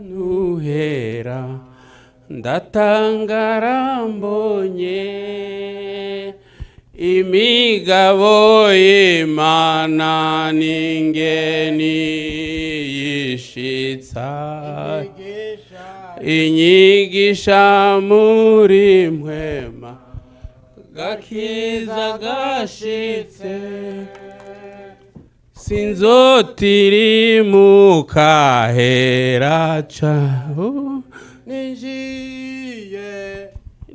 Nuhera ndatangara mbonye imigabo y'Imana n'ingeni yishitsa inyigisha muri mpwema gakiza gashitse sinzotirimuka heraca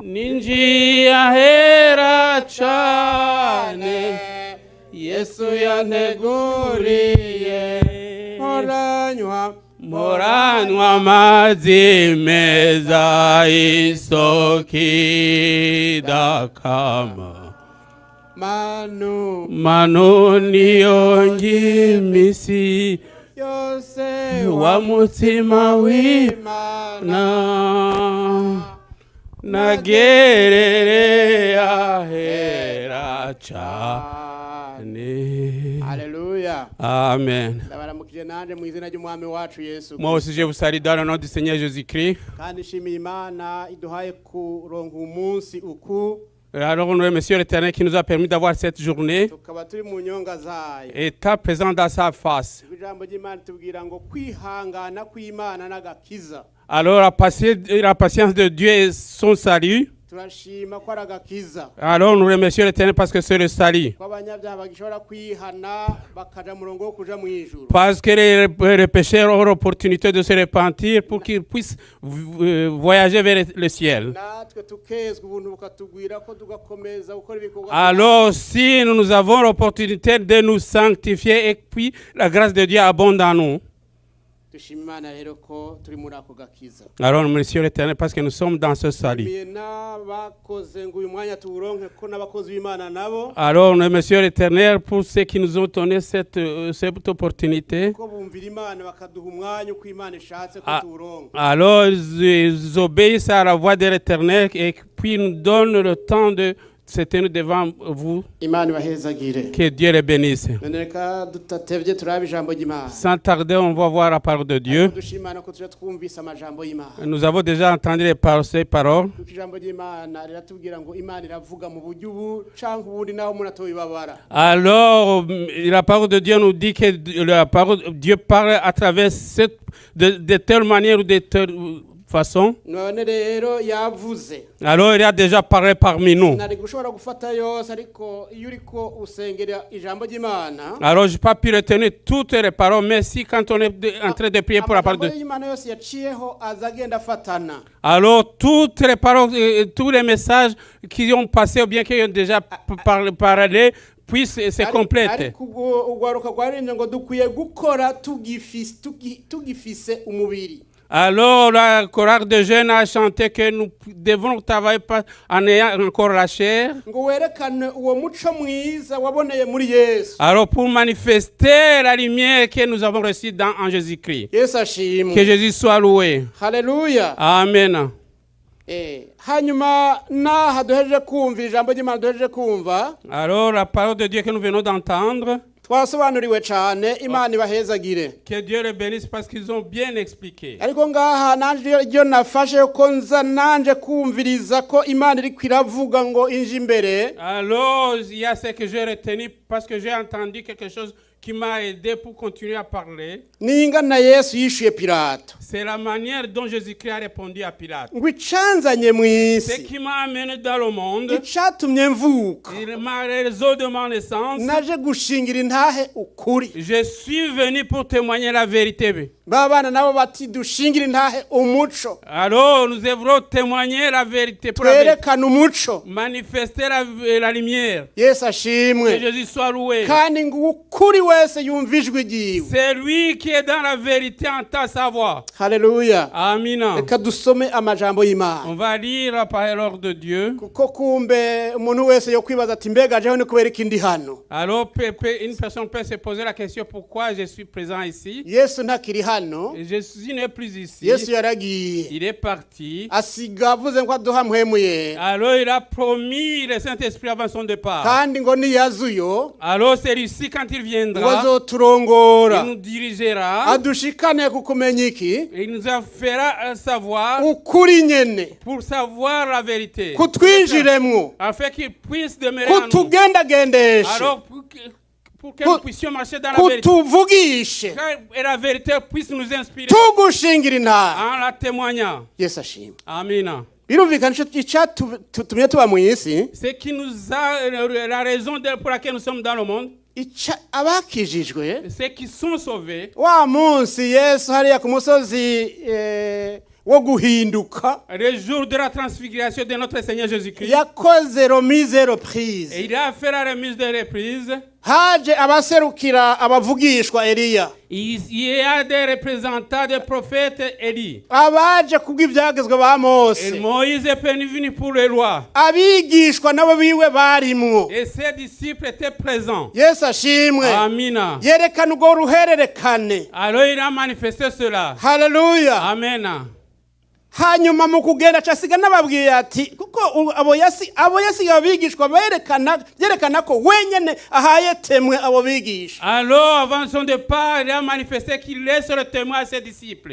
ninjiye ahera cane Yesu yanteguriye moranywa amazi meza isoki dakama manu niyongimisi yose wa mutima w'Imana nagerere ahera cane. Alléluia. Amen. Ndabaramukije nanje mu izina ry'umwami wacu Yesu. Moi aussi je vous salue dans le nom du Seigneur Jésus-Christ. Kandi nshimiye Imana iduhaye kuronka umunsi uku. Alors, nous remercions l'Éternel qui nous a permis d'avoir cette journée. Tukaba turi mu nyonga zayo. État présent dans sa face. Ijambo ry'Imana tubwira ngo kwihangana kw'Imana n'agakiza. Alors, la patience de Dieu et son salut. Turashima ko aragakiza. Alors, nous remercions l'Éternel parce que c'est le salut. Kw'abanyabyaha bagishobora kwihana bakaja murongo wo kuja mu ijuru. Parce que les pécheurs auront l'opportunité de se repentir pour qu'ils puissent voyager vers le ciel. Natwe tukezwa ubuntu bukatugwira ko tugakomeza gukora ibikorwa. Alors, si nous avons l'opportunité de nous sanctifier et puis la grâce de Dieu abonde en nous. Alors, nous remercions l'Éternel parce que nous sommes dans ce salut. Alors, nous remercions l'Éternel pour ceux qui nous ont donné cette opportunité. Alors, ils obéissent à la voix de l'Éternel et puis nous donnent le temps de se tenir devant vous. Que Dieu les bénisse. Sans tarder, on va voir la parole de Dieu. Nous avons déjà entendu ces paroles. Alors, la parole de Dieu nous dit que la parole de Dieu parle à travers de telle manière ou de telle façon. Alors il a déjà parlé parmi nous. Alors je n'ai pas pu retenir toutes les paroles, mais si quand on est en train de prier pour la parole de Dieu, alors toutes les paroles, tous les messages qui ont passé ou bien qui ont déjà parlé, puis c'est complète. Alors, la chorale de jeunes a chanté que nous devons travailler en ayant encore la chair. Alors, pour manifester la lumière que nous avons reçue en Jésus-Christ. Que Jésus soit loué. Alléluia. Amen. Alors, la parole de Dieu que nous venons d'entendre. Que Dieu les bénisse parce qu'ils ont bien expliqué. Alors, il y a ce que j'ai retenu parce que j'ai entendu quelque chose qui m'a aidé pour continuer à parler. C'est la manière dont Jésus-Christ a répondu à Pilate. Ce qui m'a amené dans le monde, il m'a réalisé de mon naissance. Je suis venu pour témoigner la vérité. Alors, nous devrons témoigner la vérité pour manifester la lumière. Que Jésus soit loué. C'est lui qui est dans la vérité entend sa voix. Alléluia. Amen. On va lire la parole de Dieu. Alors, une personne peut se poser la question pourquoi je suis présent ici. Jésus hano Jésus n'est plus ici. Yesu yaragiye Il est parti. asiga avuze ngo aduha mpwemu yera Alors il a promis le Saint-Esprit avant son départ. kandi ngo niyazuyo Alors c'est ici quand il ngo viendra, azoturongora il nous dirigera, adushikane ku kumenya iki il nous fera savoir ukuri nyene pour savoir la vérité, kutwinjiremwo afin qu'il puisse demeurer en nous. kutugendagendeshe Alors pour que nous puissions marcher dans la vérité, kutuvugishe et la vérité puisse nous inspirer tugushingira intara en la témoignant. Yesu ashimwe Amen. birumvikana icyatumye tuba mu isi Ce qui nous a la raison pour laquelle nous sommes dans le monde, abakijijwe ceux qui sont sauvés. wa munsi Yesu hariya ku musozi wo guhinduka Le jour de la transfiguration de notre Seigneur Jésus-Christ, yakoze remise reprise et il a fait la remise de reprise. haje abaserukira abavugishwa Eliya Il y a des représentants des prophètes Élie. abaje kubw'ibyagezwe ba Et Mose Moïse est venu pour les lois. abigishwa nabo biwe barimwo Et ses disciples étaient présents. Yesu ashimwe Amina. yerekana urwo ruhererekane Alors il a manifesté cela. haleluya Amen. hanyuma mu kugenda cyasiga nababwiye ati kuko abo yasiga abigishwa byerekana ko wenyene ahaye temwe abo bigisha Alors avant son départ, il a manifesté qu'il laisse le témoin à ses disciples.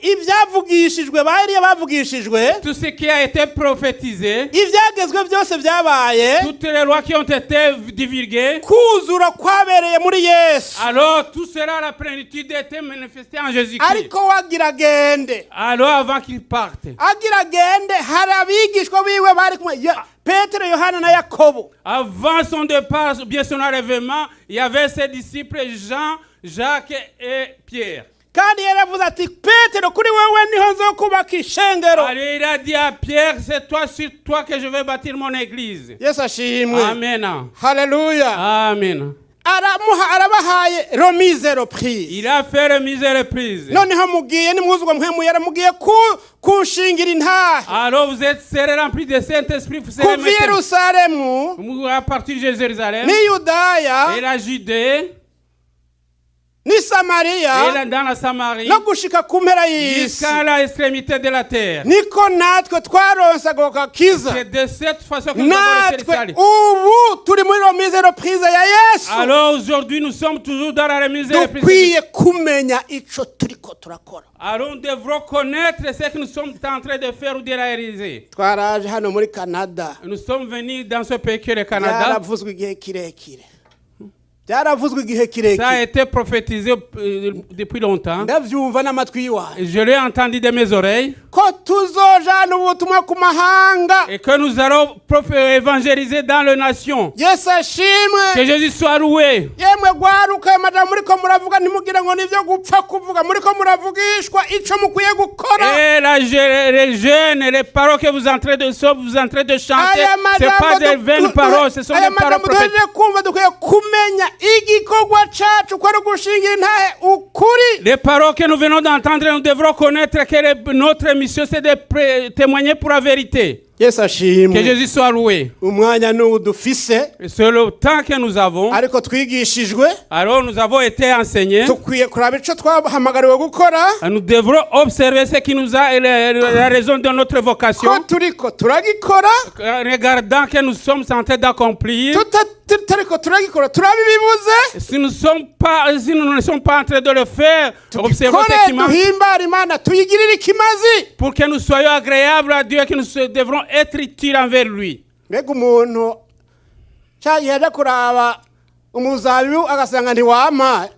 ibyavugishijwe bariya bavugishijwe Tout ce qui a été prophétisé, ibyagezwe byose byabaye toutes les lois qui ont été divulguées, kuzura kwabereye muri Yesu alors tout cela, la plénitude était manifestée en Jésus-Christ. ariko wagira gende Alors avant qu'il parte, agira gende hari abigishwa biwe bari kumwe Petero Yohana na Yakobo avant son départ, bien son enlèvement, il y avait ses disciples Jean, Jacques et Pierre. kandi yaravuze ati Petero kuri wewe niho nzokubaka ishengero. Alors il a dit à Pierre, c'est toi sur toi que je vais bâtir mon église. Yesu ashimwe. Amen. Haleluya. Amen. arabahaye remise reprise. Il a fait remise et reprise. noneho mugiye nimwuzugwa mpemu yaramugiye kushingira intahe. Alors vous êtes serrés remplis de Saint-Esprit, vous serez kuva Yerusalemu à partir de Jérusalem ni Yudaya et la Judée ni Samariya et dans la Samarie no gushika ku mpera y'isi jusqu'à l'extrémité de la terre. niko natwe twaronsaga gakiza. C'est de cette façon que nous avons reçu le salut. ubu turi muri remise reprise ya Yesu. Alors aujourd'hui nous sommes toujours dans la remise et reprise. dukwiye kumenya ico turiko turakora. Alors nous devrons connaître ce que nous sommes en train de faire ou de réaliser. twaraje hano muri Canada. Nous sommes venus dans ce pays que le Canada. Byaravuzwe igihe kirekire. byaravuzwe igihe kirekire. Ça a été prophétisé depuis longtemps. ndavyumva n'amatwi yiwawe. Je l'ai entendu de mes oreilles. ko tuzojana ubutumwa ku mahanga. Et que nous allons évangéliser dans les nations. Yesu ashimwe. Que Jésus soit loué. yemwe gwaruka ayo majambo muriko muravuga ntimugire ngo nivyo gupfa kuvuga muriko muravugishwa ico mukwiye gukora. Et les jeunes, les paroles que vous entrez de chanter, c'est pas des vaines paroles, ce sont des paroles prophétiques. kumva dukwiye kumenya igikorwa cacu ko ari gushingira intahe ukuri. Les paroles que nous venons d'entendre, nous devrons connaître que notre mission, c'est de témoigner pour la vérité. Yesu ashimwe. Que Jésus soit loué. umwanya n'ubu dufise. C'est le temps que nous avons. ariko twigishijwe. Alors nous avons été enseignés. tukwiye kuraba ico twahamagariwe gukora. Nous devrons observer ce qui nous a la raison de notre vocation. ko turiko turagikora. Regardant que nous sommes en train d'accomplir. tutariko turagikora turabibibuze. Si nous ne sommes pas en train de le faire, observons ce qui manque. duhimbara Imana tuyigirire ikimazi. Pour que nous soyons agréables à Dieu et que nous devrons être utiles envers lui. mbega umuntu cyagenda kuraba umuzabibu agasanga ntiwama.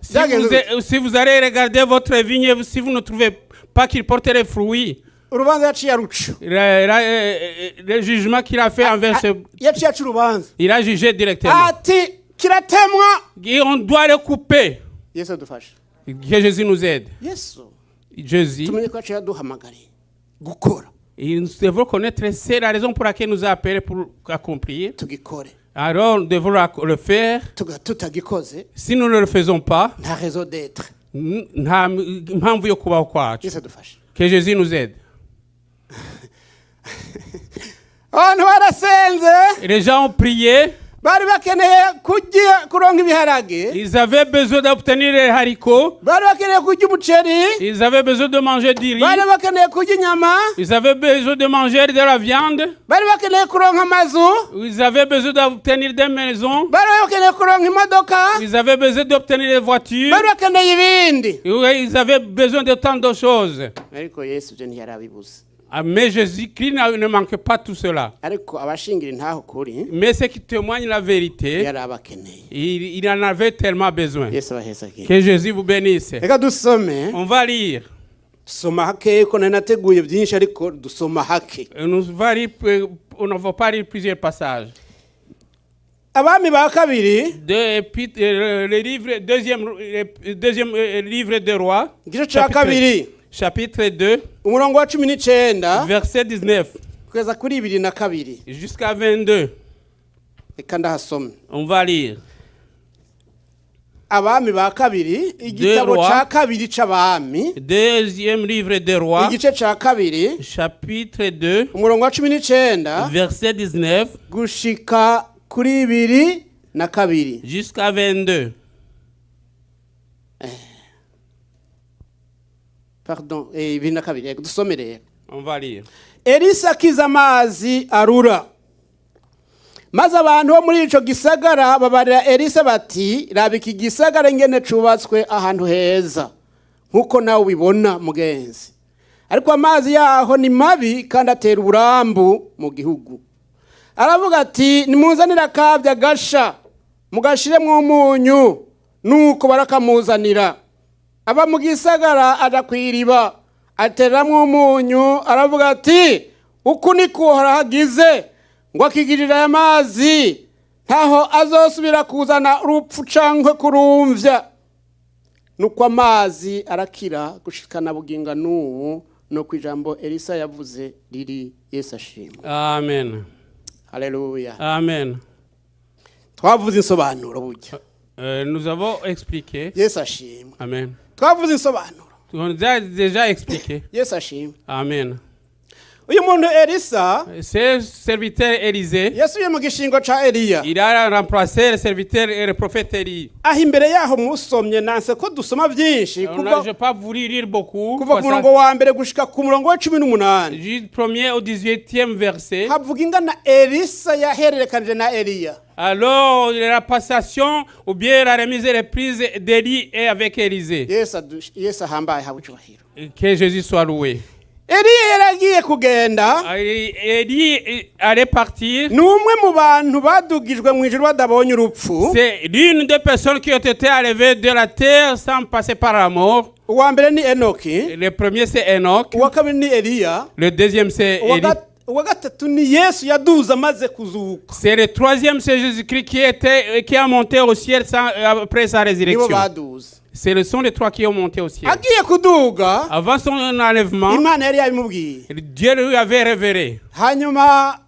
Si vous allez regarder votre vigne, si vous ne trouvez pas qu'il porte les fruits, urubanza yaciye aruca. le jugement qu'il a fait envers ce... yaciye aca urubanza. Il a jugé directement. ati kiratemwa. Et on doit le couper. Yesu adufashe. Que Jésus nous aide. Yesu Jésus. tumenye ko yaciye aduhamagariye gukora. Et nous devons connaître, c'est la raison pour laquelle nous a appelés pour accomplir. tugikore. Alors nous devons le faire. tutagikoze Si nous ne le faisons pas, nta raison d'être. nta mpamvu yo kubaho kwacu. Yesu adufashe. Que Jésus nous aide. abantu barasenze Les gens ont prié. bari bakeneye kujya kuronka ibiharage, Ils avaient besoin d'obtenir les haricots. bari bakeneye kujya umuceri, Ils avaient besoin de manger du riz. bari bakeneye kujya inyama, Ils avaient besoin de manger de la viande. bari bakeneye kuronka amazu, Ils avaient besoin d'obtenir des maisons. bari bakeneye kuronka imodoka, Ils avaient besoin d'obtenir des voitures. bari bakeneye ibindi. Ils avaient besoin de tant de choses. Ariko Yesu je ntiyarabibuze. Mais Jésus-Christ ne manque pas tout cela. Ariko abashingira intaho kuri Mais ce qui témoigne la vérité, yarabakeneye. il en avait tellement besoin. Yesu abahezagire. Que Jésus vous bénisse. Reka dusome. On va lire. Dusoma hake ko nanateguye byinshi ariko dusoma hake. On ne va pas lire plusieurs passages. Abami ba kabiri Le deuxième livre des rois, igice cya kabiri chapitre 2, umurongo wa 19 verset 19 kugeza kuri 22 jusqu'à 22. reka ndahasome. On va lire. Abami ba kabiri igitabo cya kabiri c'abami Deuxième livre des rois, igice cya kabiri chapitre 2, umurongo wa 19 verset 19 gushika kuri 22 jusqu'à 22. Pardon, 22 dusome rero. On va lire. Elisa akiza amazi arura, maze abantu bo muri ico gisagara babarira Elisa bati, raba iki gisagara ngene cubatswe ahantu heza nkuko nawe ubibona mugenzi, ariko amazi yaho ni mabi kandi atera uburambu mu gihugu. Aravuga ati, nimuzanira akabya gasha mugashiremwo umunyu, nuko barakamuzanira. Aba mu gisagara aja kwiriba ateramwo umunyu, aravuga ati, uku niko harahagize ngo akigirira aya mazi ntaho azosubira kuzana urupfu cankwe kurumvya. Nuko amazi arakira gushikana buginga n'ubu, no kwijambo Elisa yavuze riri. Yesu ashimwe. Amen. Haleluya. Amen. Twavuze insobanuro burya. Nous avons expliqué. Yesu ashimwe. Amen. Twavuze insobanuro. On a déjà expliqué. Yesu ashimwe. Amen. Uyu muntu Elisa, Ce serviteur Élisée, yasubiye mu gishingo ca Eliya. il a remplacé le serviteur et le prophète Élie. Aho imbere yaho musomye nanse ko dusoma byinshi Je n'ai pas voulu lire beaucoup. kuva ku murongo wa mbere gushika ku murongo wa 18 Du 1er au 18e verset. havuga ingana Elisa yahererekanije na Eliya. Alors, la passation ou bien la remise et reprise d'Élie est avec Élisée. Yesu ahambaye habucyubahiro. Que Jésus soit loué. Eliya yaragiye kugenda, Élie allait partir. ni umwe mu bantu badugijwe mu ijuru badabonye urupfu. C'est l'une des personnes qui ont été enlevées de la terre sans passer par la mort. Uwa mbere ni Enoki, Le premier c'est Enoch. uwa kabiri ni Eliya, Le deuxième c'est Élie. uwa gatatu ni Yesu yaduze amaze kuzuka. C'est le troisième c'est Jésus-Christ qui a monté au ciel après sa Nibo résurrection. baduze. Ce sont les trois qui ont monté au ciel. Agiye kuduga, Avant son enlèvement, Imana yari yabimubwiye. Dieu lui avait révélé. Hanyuma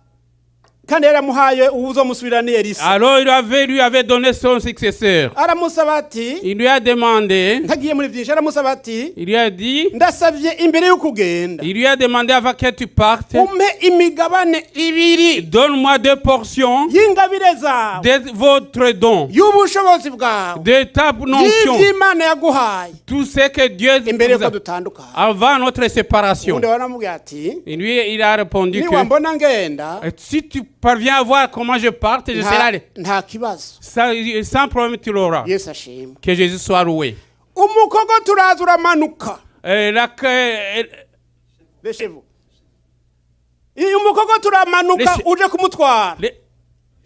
kandi yaramuhaye uwuzomusubirira ni Elisa. Alors lui avait donné son successeur. Aramusaba ati, Il lui a demandé, ntagiye muri byinshi, aramusaba ati, il lui a dit, ndasavye imbere y'ukugenda il lui a demandé avant que tu partes, umpe imigabane ibiri donne-moi 2 portions y'ingabire zawe, de votre don, y'ubushobozi bwawe, de ta notion, y'ivy'Imana yaguhaye, tout ce que Dieu imbere vous yuko a, dutandukana. avant notre séparation. Ubundi waramubwiye ati, Et lui, il a répondu que niwambona ngenda si tu parviens à voir comment je parte, je serai nta kibazo. sans problème, tu l'auras. Yesu ashimwe. Que Jésus soit loué. Umukogo turaza uramanuka. Leshevu. Umukogo turamanuka uje kumutwara.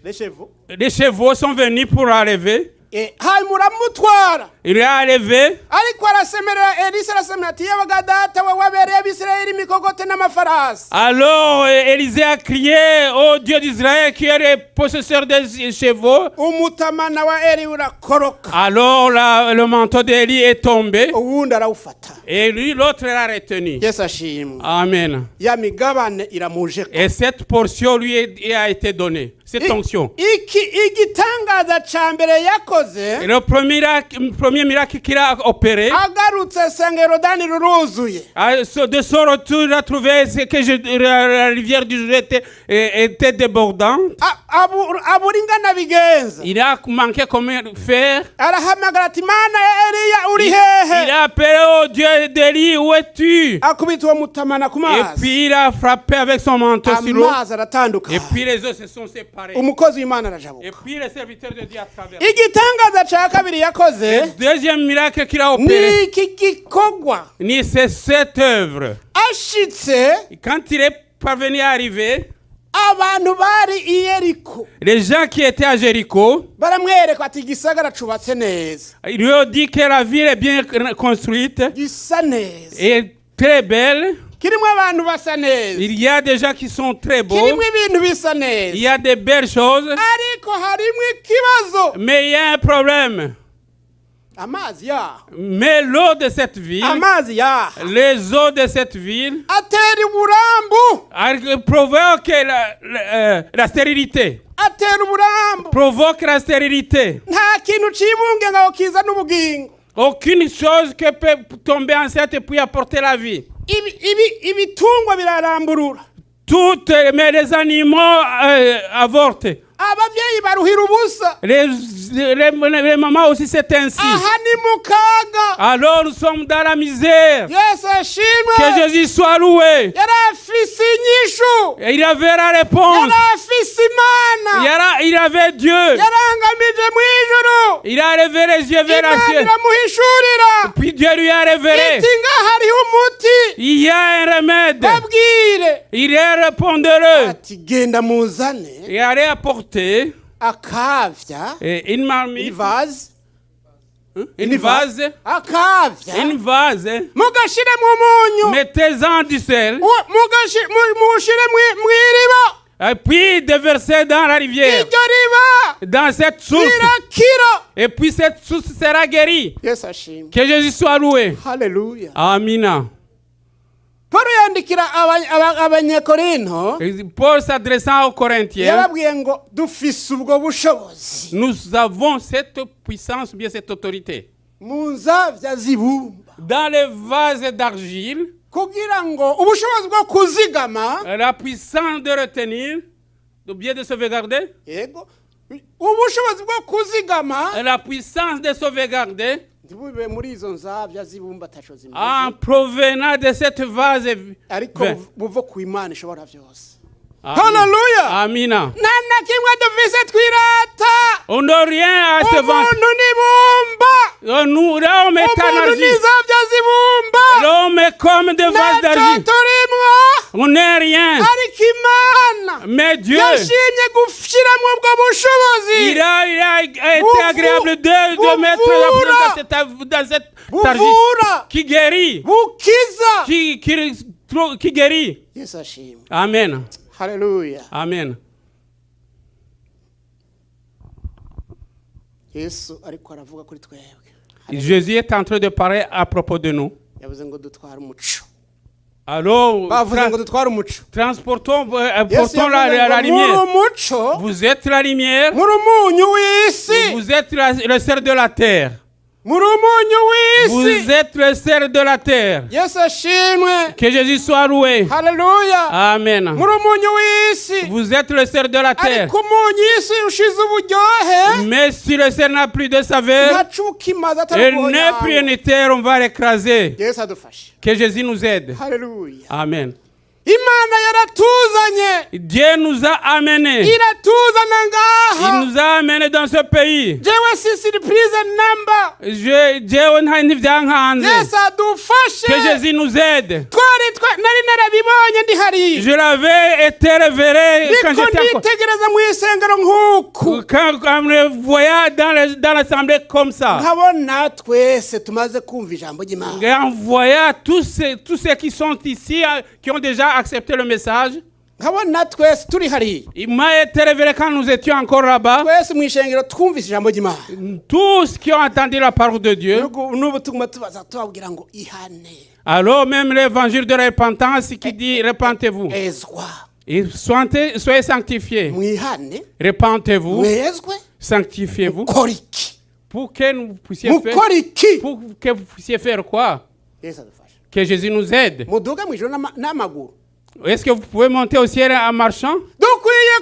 Leshevu. Les chevaux sont venus pour l'enlever. Hanyuma uramutwara. Il est enlevé. Ariko arasemerera Elisa, arasemerera ati, yabaga data we wabereye Abisirayeli imikogote n'amafarasi. Alors Élisée a crié au Dieu d'Israël qui est le possesseur des chevaux. Umutamana wa Eli urakoroka. Alors le manteau d'Élie est tombé. Uwundi arawufata. Et lui, l'autre l'a retenu. Yesu ashimwe. Amen. Ya migabane iramujeka. Et cette portion lui a été donnée. Cette onction. Igitangaza ca mbere yakoze. Et le premier miracle qu'il a opéré, agarutse asanga yorodani ruruzuye De son retour, il a trouvé que la rivière du Jourdain était débordante. abura ingana bigenza Il a manqué comment faire. arahamagara ati mana ya Eliya uri hehe Il a appelé au Dieu d'Élie, où es-tu? akubita uwo mutamana ku Et mazi puis il a frappé avec son manteau sur l'eau. amazi aratanduka Et puis les eaux se sont séparées. umukozi w'Imana arajabuka Et puis le serviteur de Dieu a traversé. igitangaza ca kabiri yakoze Deuxième miracle qu'il a ni opéré, iki gikorwa c'est cette œuvre. ashitse Quand il est parvenu à arriver, abantu bari i Yeriko les gens qui étaient à Jéricho, baramwereka ati igisagara cubatse neza ils lui ont dit que la ville est bien construite gisa neza et très belle. kirimo abantu basa neza Il y a des gens qui sont très beaux. kirimo ibintu bisa Il neza y a des belles choses. ariko harimo ikibazo Mais il y a un problème. amazi yaho Mais l'eau de cette ville, amazi yaho les eaux de cette ville, atera uburambu provoquent la stérilité. atera uburambu Provoquent la stérilité. nta kintu cibunge ngo kizana ubugingo Aucune chose qui peut tomber enceinte et puis apporter la vie. ibitungwa biraramburura Mais les animaux avortent. abavyeyi baruhira ubusa Les mamans aussi, c'est ainsi. aha ni mu kaga Alors nous sommes dans la misère. yesu ashimwe Que Jésus soit loué. yari afise inyishu Et il avait la réponse. yari afise imana Il avait Dieu. yarangamije mu ijuru Il a levé les yeux vers la imana ciel. iramuhishurira Puis Dieu lui a révélé. iti ngaho hariho umuti Il y a un remède. babwire Il est répondeur. ati genda muzane Il allait apporter akavya une marmite, une vase, akavya une vase. mugashire mu munyu Mettez-en du sel. mushire mw'iriba Et puis déversez dans la rivière. iryo riba Dans cette source. rirakira Et puis cette source sera guérie. yesu ashimwe Que Jésus soit loué. haleluya Amina. Paulo yandikira abanyekorinto Paul s'adressant aux Corinthiens, yarabwiye ngo dufise ubwo bushobozi nous avons cette puissance, bien cette autorité. mu nzavya zibumba Dans les vases d'argile, kugira ngo ubushobozi bwo kuzigama la puissance de retenir, de bien de sauvegarder, yego ubushobozi bwo kuzigama la puissance de sauvegarder ntibube muri izo nzavya zibumba taco en zimeze provenant de cette vase. ariko buvo ku Imana ishobora byose Amen. haleluya Amina. nta na kimwe dufise twirata On n'a rien à se vanter. umuntu ni bumba L'homme est en umuntu ni argile. nzavya zibumba L'homme est comme des vases ntacyo d'argile. turimwo On n'est rien. ariko Imana Mais Dieu, yashimye gushyiramo ubwo bushobozi il a été agréable de mettre la présence dans cette argile buvura qui guérit. bukiza Qui guérit. yesu ashimwe Amen. haleluya Amen. yesu ariko aravuga kuri twebwe Jésus est en train de parler à propos de nous. yavuze ngo dutware umuco Alors, bavuze ngo dutware umuco transportons, yesu portons la yavuze ngo muri lumière. umuco Vous êtes la lumière. muri umunyu w'isi Vous êtes le sel de la terre. muri umunyu Vous w'isi êtes le sel de la terre. yesu ashimwe Que Jésus soit loué. haleluya Amen. muri umunyu w'isi Vous êtes le sel de la terre. ariko umunyu w'isi ushize uburyohe Mais si le sel n'a plus de saveur, ntacu ukimaze atari il n'est plus ubuhonyanga unitaire, on va l'écraser. yesu adufashe Que Jésus nous aide. haleluya Amen. imana yaratuzanye Dieu nous a amenés. iratuzana ngaha Il nous a amenés dans ce pays. jewe si surprise namba yesu adufashe Que Jésus nous aide. nari narabibonye ndi hariya Je l'avais été révéré quand ndiko j'étais encore. nitegereza mu isengero nk'uku Quand on le voyait dans l'assemblée comme ça. nkabona twese tumaze kumva ijambo ry'imana Et en voyant tous ceux qui sont ici, qui ont déjà accepté le message, nkabona twese turi hariya il m'a été révélé quand nous étions encore là-bas. twese mu ishengero twumvise ijambo ry'imana Tous qui ont entendu la parole de Dieu. n'ubu tuguma tubaza tubabwira ngo ihane Alors même l'évangile de repentance qui dit repentez-vous. ezwa Et soyez sanctifiés. mwihane Repentez-vous. mwezwe Sanctifiez-vous. mukora iki Pour que nous puissions faire. mukora iki Pour que vous puissiez faire quoi? yesu adufashe Que Jésus nous aide. muduge mu ijoro n'amaguru Est-ce que vous pouvez monter au ciel en marchant? dukwiye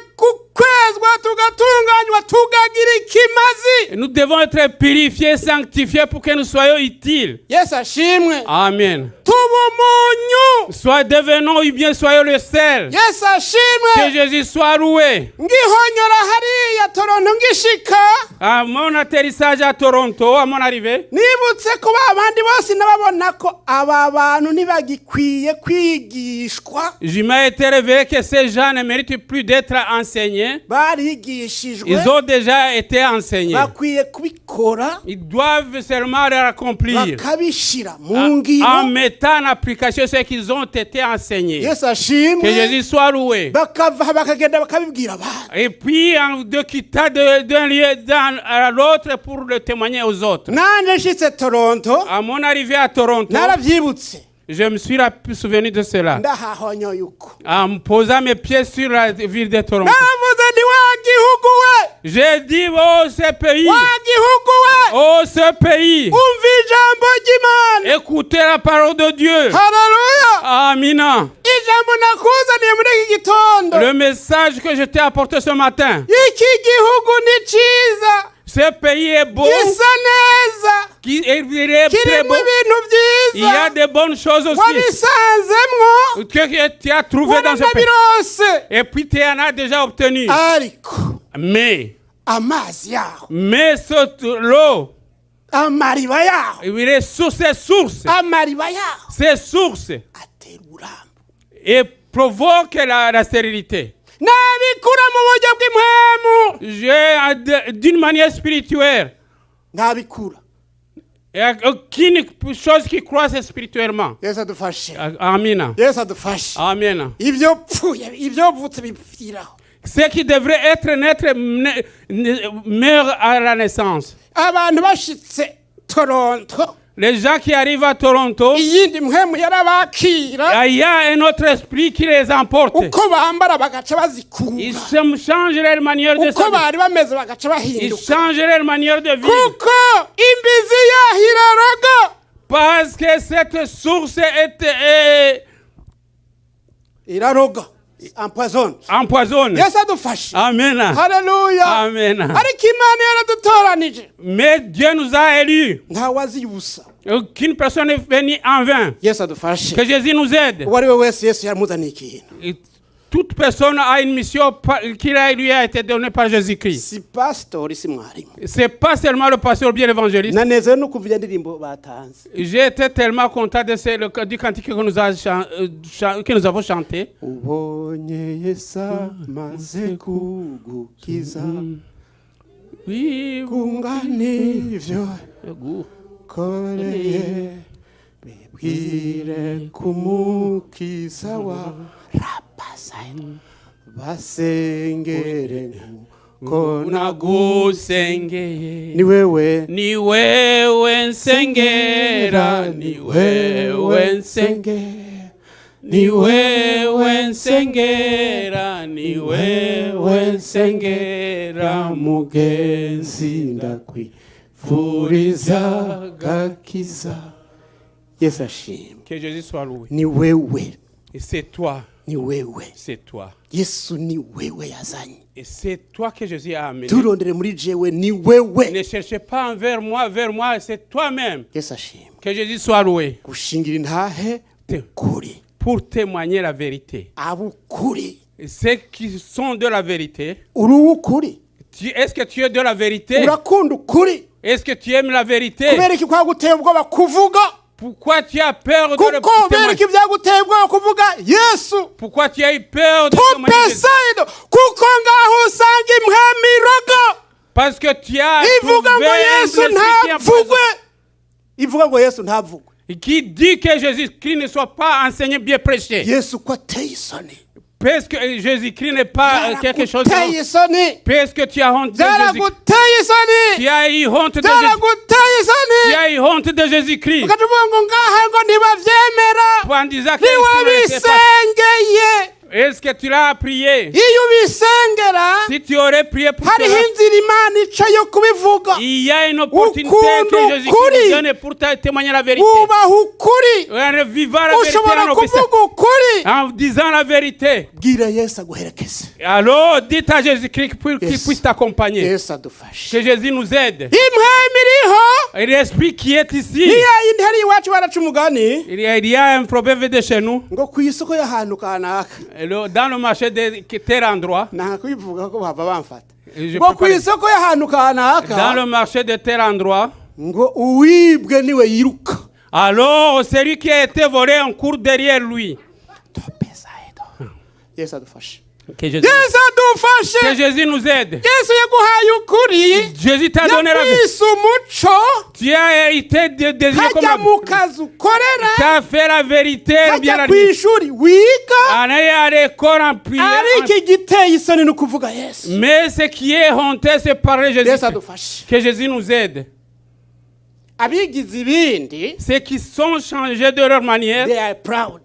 kwezwa tugatunganywa tugagira ikimazi. Nous devons être purifiés, sanctifiés pour que nous soyons utiles. yesu ashimwe Amen. tuba umunyu. Soit devenons ou bien soyons le sel. yesu Que ashimwe Jésus soit loué. ngihonyora hariya toronto ngishika À mon atterrissage à Toronto, à mon arrivée, nibutse ko babandi bose nababona ko aba bantu ntibagikwiye kwigishwa je m'ai été révélé que ces gens ne méritent plus d'être enseignés. barigishijwe Ils ont déjà été enseignés. bakwiye kubikora Ils doivent seulement leur accomplir bakabishira mu en ngiro. mettant en application ce qu'ils ont été enseignés. yesu Que ashimwe Jésus soit loué. bakava bakagenda bakabibwira abandi. Et puis, de quitter d'un lieu à l'autre pour le témoigner aux autres. nanje nshitse toronto À mon arrivée à Toronto, naravyibutse je me suis souvenu de cela. ndahahonyoye uko En me posant mes pieds sur la ville de Toronto. naravuze nti wa gihugu we J'ai dit, oh ce pays, wa gihugu we oh ce pays, umva ijambo ry'imana. écoutez la parole de Dieu. haleluya Amina. ijambo nakuzaniye muri iki gitondo Le message que je t'ai apporté ce matin. iki gihugu ni ciza Ce pays est beau, gisa neza il est très kirimo beau. ibintu Il y a byiza de bonnes choses aussi wabisanzemwo que tu as trouvé dans ce pays. wanabirose Et puis tu en as déjà obtenu. ariko Mais amazi yaho l'eau, amariba yaho il est sur ces sources. amariba yaho Ces sources atera uburambe. et provoquent la stérilité. nabikura mu buryo bw'impwemu D'une manière spirituelle. nabikura. Il n'y a aucune chose qui croise spirituellement. yesu adufashe Amen. yesu adufashe Amen. ibyo pfuye ibyo vutse bipfiraho. Ce qui devrait être naître meurt à la naissance. abantu bashitse toronto Les gens qui arrivent à Toronto, iyindi mpwemu yarabakira il y a un autre esprit qui les emporte. uko bambara bagaca Ils bazikura changent leur manière de uko vivre. bari bameze bagaca Ils bahinduka changent leur manière de vivre. kuko imbizi yaho iraroga. Parce que cette source est iraroga empoisonne. empoisonnée. yesu adufashe. Amen. haleluya Amen. ariko imana yaradutoranije Mais Dieu nous a élus. ntawaziye ubusa. Aucune personne n'est venue en vain. yesu adufashe. Que Jésus nous aide. uwo ari we wese yesu yaramuzaniye ikintu. Et toute personne a une mission qui lui a été donnée par Jésus-Christ. si pasitori si mwarimu. Ce n'est pas seulement le pasteur ou bien l'évangéliste. nanezerewe no kuva iyo ndirimbo batanze. J'ai été tellement content du cantique que nous avons chanté. ubonye yesu amaze kugukiza Oui, kungana ivyo koreye bibwire kumukiza wa rapasaye basengere ko nagusengeye. ni wewe Ni wewe nsengera, ni wewe nsengera, ni wewe nsengera, ni wewe nsengera, mugenzi ndakwifuriza gakiza. yesu ashimwe. Que Jésus soit loué. ni wewe Et c'est toi, ni wewe c'est toi. yesu ni wewe yazanye. Et c'est toi que Jésus a amené. turondere muri jewe ni wewe. Ne cherchez pas vers moi, c'est toi-même. yesu ashimwe. Que Jésus soit loué. gushingira intahe ukuri Pour témoigner la vérité. abukuri. Ceux qui sont de la vérité, uri uw'ukuri. est-ce que tu es de la vérité? urakunda ukuri. Est-ce que tu aimes la vérité? kubera iki kwaguteye ubwoba kuvuga. Pourquoi tu as peur de le kuko kubera iki témoigner? byaguteye ubwoba kuvuga yesu. Pourquoi tu as eu peur de témoigner? pupesaido kuko ngaho usanga impwemu iroga. Parce que tu as ivuga ngo trouvé un yesu esprit qui ntavugwe. empoisonne. ivuga ngo yesu ntavugwe. Qui dit que Jésus-Christ ne soit pas enseigné, bien prêché. yesu ko ateye isoni. Parce que Jésus-Christ n'est pas quelque chose byaraguteye de... isoni. Parce que tu as honte de Jésus-Christ. byaraguteye isoni. Tu as eu honte de Jésus-Christ. byaraguteye Tu isoni. as eu honte de Jésus-Christ. ukavuga ngo ngaha ngo ntibavyemera. En disant que Jésus n'était pas- ntiwabisengeye. Est-ce que tu l'as prié? iyo ubisengera Si tu aurais prié pour hariho cela, inzira imana ica yo kubivuga il y a une opportunité que Jésus nous donne pour témoigner la vérité. wubaha ukuri En vivant la vérité, ushobora kuvuga ukuri en disant la vérité. bwira yesu aguherekeze Alors, dites à Jésus-Christ qu'il Yes. puisse t'accompagner. yesu adufashe Que Jésus nous aide. impwemu iriho Et l'esprit qui est ici, niya yindi hariya iwacu baraca umugani il y a un proverbe de chez nous. ngo ku isoko y'ahantu kanaka Dans le marché de tel endroit, nta kubivuga ko bahava bamfata je ngo peux ku pas- isoko y'ahantu dans kanaka le marché de tel endroit, ngo uwibwe niwe yiruka alors celui qui a été volé en court derrière lui. yesu adufashe Que Jésus, yesu adufashe que Jésus nous aide. yesu yaguhaye ukuri Jésus t'a donné la vie. yakwise umuco Tu as été désiré comme hajya la mu kazi ukorera Tu as fait la vérité bien hajya la ku ishuri wiga en ayant à l'école en prière. ariko igiteye isoni ni ukuvuga yesu Mais ce qui est honteux, c'est parler Jésus. yesu adufashe Que Jésus nous aide. abigize ibindi Ceux qui sont changés de leur manière, they are proud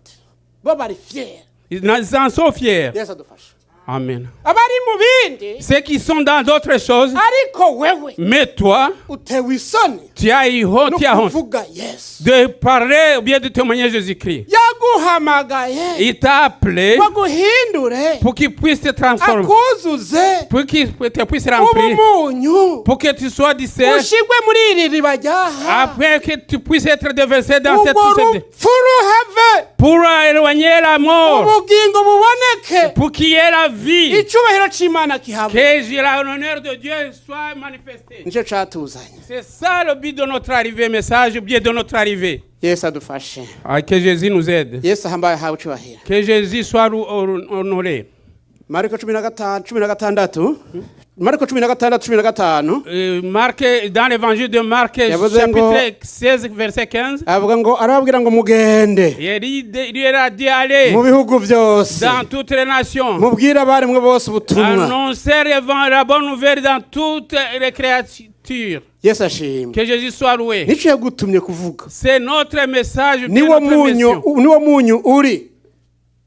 bo bari fier ils en sont fiers. yesu adufashe Amen. abari mu bindi Ceux qui sont dans d'autres choses, ariko wewe mais toi, utewe isoni tu as eu honte, no tu as honte kuvuga yesu de parler ou bien de témoigner Jésus-Christ. yaguhamagaye Il t'a appelé baguhindure pour qu'il puisse te transformer, akuzuze pour qu'il te puisse remplir, ubumunyu pour que tu sois dissert, ushigwe muri iri riba ryaha afin que tu puisses être déversé dans cette ubwo société, rupfu ruhave pour éloigner la mort, ubugingo buboneke pour qu'il y ait la vie, icyubahiro cy'imana kihabwe que l'honneur de Dieu soit manifesté. nicyo catuzanye C'est ça le but de notre arrivée, message, bien de notre arrivée. yesu adufashe Que Jésus nous aide. yesu ahambaye hawe icyubahiro Que Jésus soit honoré. mariko 16 mariko 16:15 Marc, dans l'évangile de Marc, Yavuze chapitre 16, verset 15, avuga ngo arababwira ngo mugende il lui a dit allez mu bihugu byose dans toutes les nations, mubwire abarimwe bose ubutumwa annoncer la bonne nouvelle dans toutes les créatures. yesu ashimwe Que Jésus soit loué. nicyo yagutumye kuvuga C'est notre message, bien niwo notre mission. munyu uri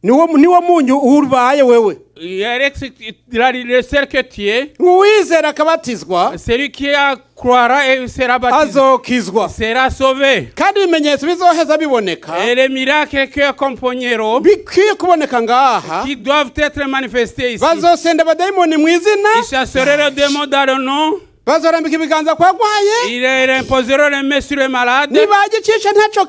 niwo munyu ubaye wewe Le seul que tu es, uwizera akabatizwa celui qui croira et sera baptisé azokizwa sera sauvé. kandi ibimenyetso bizoheza biboneka Et les miracles que accompagneront, bikwiye kuboneka ngaha qui doivent être manifestés ici. bazosenda abadayimoni mu izina Ils chasseraient le démon dans le nom. bazorambika ibiganza ku bagwaye Ils imposeront les mains sur les malades. nibagicisha ntacyo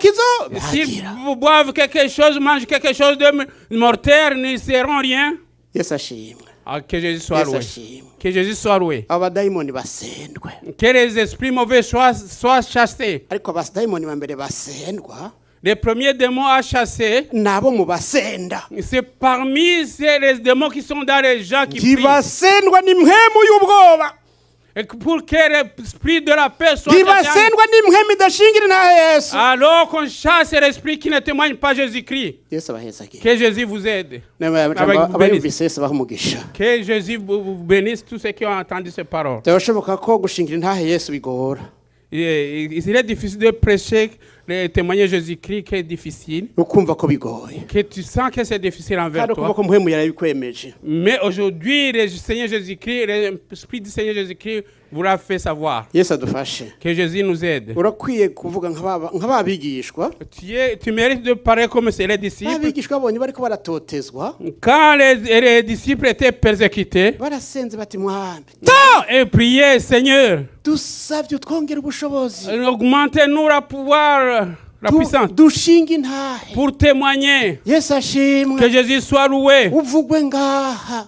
S'ils kizo boivent quelque chose, mangent quelque chose de mortel, ils ne seront rien. yesu ashimwe Que Jésus soit yesu loué. ashimwe Que Jésus soit loué. abadayimoni basendwe Que les esprits mauvais soient chassés. ariko abadayimoni ba mbere basendwa Les premiers démons à chasser, nabo mu basenda c'est parmi les démons qui sont dans les gens qui prient. ntibasendwa n'impwemu y'ubwoba Et pour que l'esprit de la paix soit ntibasendwa n'impwemu idashingira nta yesu alors qu'on chasse l'esprit qui ne témoigne pas Jésus-Christ. yesu abahezagire Que Jésus vous aide. abayumvise yesu baha umugisha Que Jésus vous bénisse tous ceux qui ont entendu ces paroles. byabashoboka ko gushingira intahe yesu bigora Il est difficile de prêcher le témoignage de Jésus-Christ qui est difficile. ukumva ko bigoye Que tu sens que c'est difficile envers kandi ukumva toi. ko mpwemu yarabikwemeje Mais aujourd'hui, le Seigneur Jésus-Christ, l'Esprit du Seigneur Jésus-Christ vous l'a fait savoir. yesu adufashe Que Jésus nous aide. urakwiye kuvuga nk'ababigishwa Tu mérites de parler comme c'est les disciples. abigishwa babonye bariko baratotezwa Quand les disciples étaient persécutés, barasenze bati mwami et priaient, Seigneur, dusabye utwongere ubushobozi augmentez-nous la pouvoir, la puissance, dushinga intahe pour témoigner. yesu ashimwe Que Jésus soit loué. uvugwe ngaha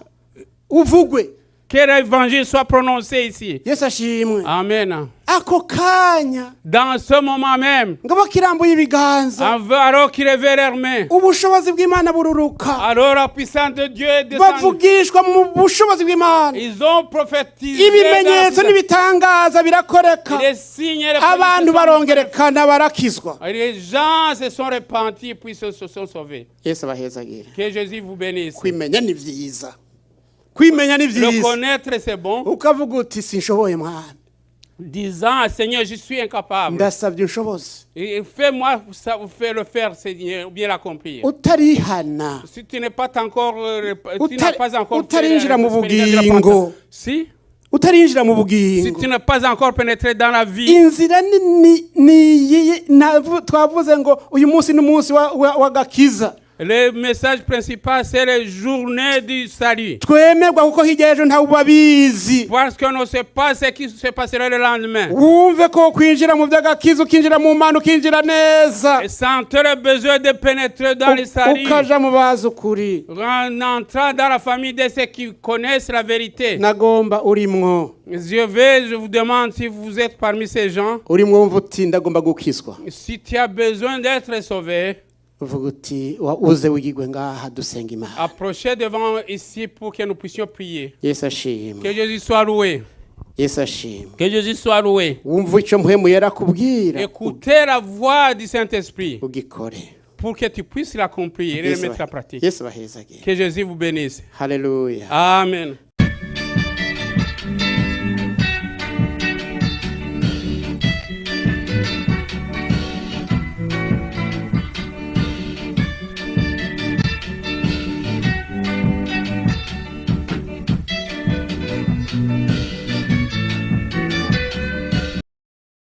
uvugwe Que l'évangile soit prononcé ici. yesu ashimwe Amen. ako kanya Dans ce moment même, ngo bakirambuye ibiganza alors qu'ils levaient leurs mains, ubushobozi bw'imana bururuka alors la puissance de Dieu est descendue. bavugishwa mu bushobozi bw'imana Ils ont prophétisé. ibimenyetso n'ibitangaza birakoreka Les signes et les abantu prodiges barongerekana barakizwa sont- les gens se sont repentis puis se sont sauvés. yesu abahezagire Que Jésus vous bénisse. kwimenya ni vyiza kwimenya ni Le vyiza connaître, c'est bon. ukavuga uti sinshoboye mwami disant, Seigneur, je suis incapable. ndasabye unshoboze Et fais-moi fais le faire, Seigneur, ou bien l'accomplir. utarihana Si tu n'es pas encore, tu n'as pas encore utarinjira mu l'expérience de la bugingo repentance. Si utarinjira mu tu bugingo n'es pas encore pénétré dans la vie, inzira twavuze ngo uyu munsi ni umunsi w'agakiza le message principal, c'est la journée du salut. twemerwa kuko hirya y'ejo ntawe ubabizi Parce qu'on ne sait pas ce qui se passera le lendemain. wumve ko kwinjira mu by'agakiza ukinjira mu mana ukinjira neza Et sans le besoin de pénétrer dans le salut, ukaja mu bazi ukuri en entrant dans la famille de ceux qui connaissent la vérité. nagomba urimwo Je vous demande si vous êtes parmi ces gens, urimwo wumva uti ndagomba gukizwa si tu as besoin d'être sauvé, uvuga uti uze wigirwe ngaha dusenga imana approchez devant ici pour que nous puissions prier. yesu ashimwe Que Jésus soit loué. yesu ashimwe Que Jésus soit loué. wumva icyo mpwemu yarakubwira Écoutez la voix du Saint-Esprit ugikore pour que tu puisses l'accomplir et le mettre en pratique. yesu bahezagire Que Jésus vous bénisse. haleluya Amen.